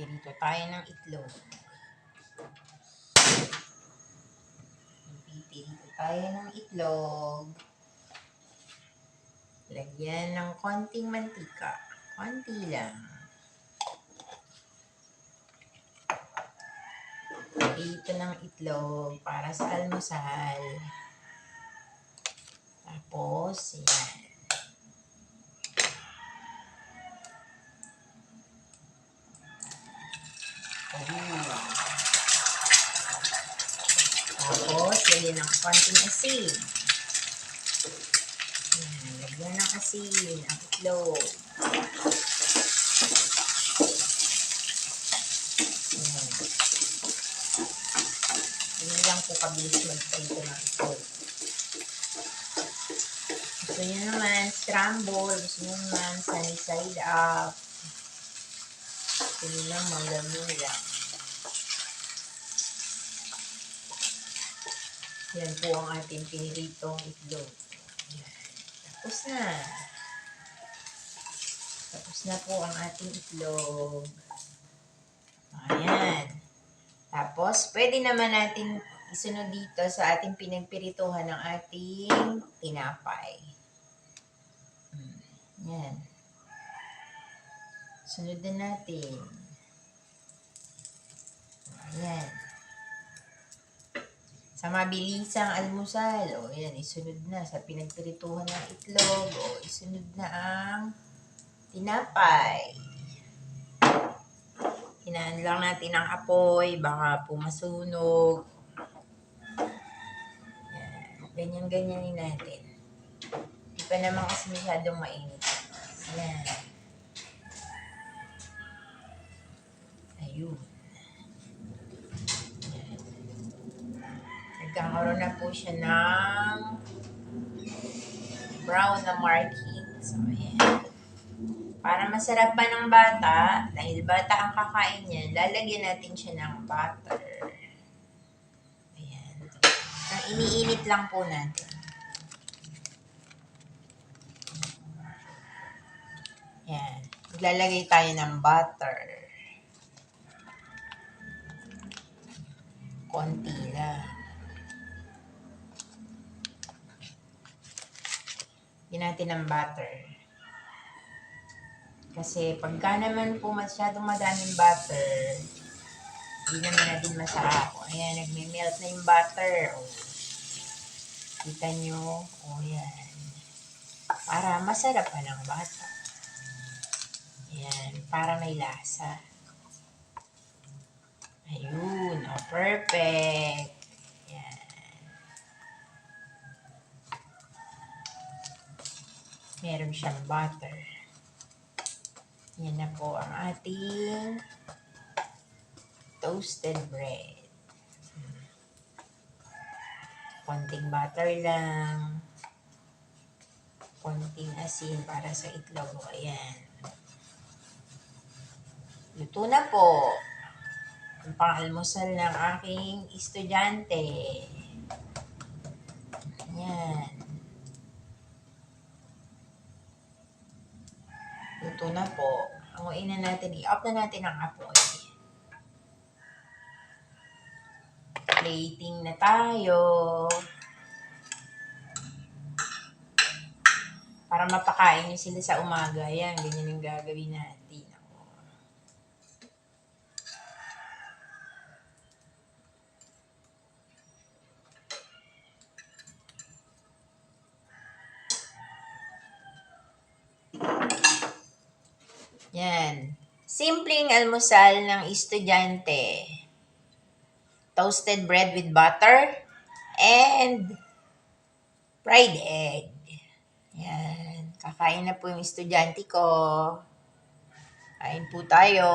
Pirito tayo ng itlog. Pipirito tayo ng itlog. Lagyan ng konting mantika. Konti lang. Pirito ng itlog para sa almusal. Tapos, yan. Tapos, lagyan ng konting asin. Yan, lagyan ng asin ang itlog. Yan. Hindi lang po kabilis mag-prito ng itlog. Gusto nyo naman scramble, gusto nyo naman sunny side up. Gusto nyo lang magamin lang. Yan po ang ating piniritong itlog. Yan. Tapos na. Tapos na po ang ating itlog. Ayan. Tapos, pwede naman natin isunod dito sa ating pinagpirituhan ng ating tinapay. Yan. Sunod na natin. Ayan. Sa mabilisang almusal, o yan, isunod na sa pinagpirituhan ng itlog, o isunod na ang tinapay. Hinaan lang natin ang apoy, baka pumasunog. Yan. Ganyan-ganyanin natin. Hindi pa naman kasi masyadong mainit. Yan. Ayun. Nagkakaroon na po siya ng brown na markings. So, ayan. Para masarap pa ng bata, dahil bata ang kakain niyan, lalagyan natin siya ng butter. Ayan. Ang iniinit lang po natin. Ayan. Maglalagay tayo ng butter. Konti lang. Lagyan natin ng butter. Kasi pagka naman po masyadong madaming butter, hindi naman natin masarap. Ayan, nagme-melt na yung butter. O, kita nyo? O, yan. Para masarap pa ng bata. Ayan, para may lasa. Ayun, o, perfect. Ayan. Meron siyang butter. Yan na po ang ating toasted bread. Konting butter lang. Konting asin para sa itlog. Ayan. Luto na po. Ang pang-almusal ng aking estudyante. Ayan. Luto na po. Hanguin na natin. I-off na natin ang apoy. Plating na tayo. Para mapakain nyo sila sa umaga. Ayan, ganyan yung gagawin natin. Yan. Simpleng almusal ng estudyante. Toasted bread with butter and fried egg. Yan. Kakain na po yung estudyante ko. Kain po tayo.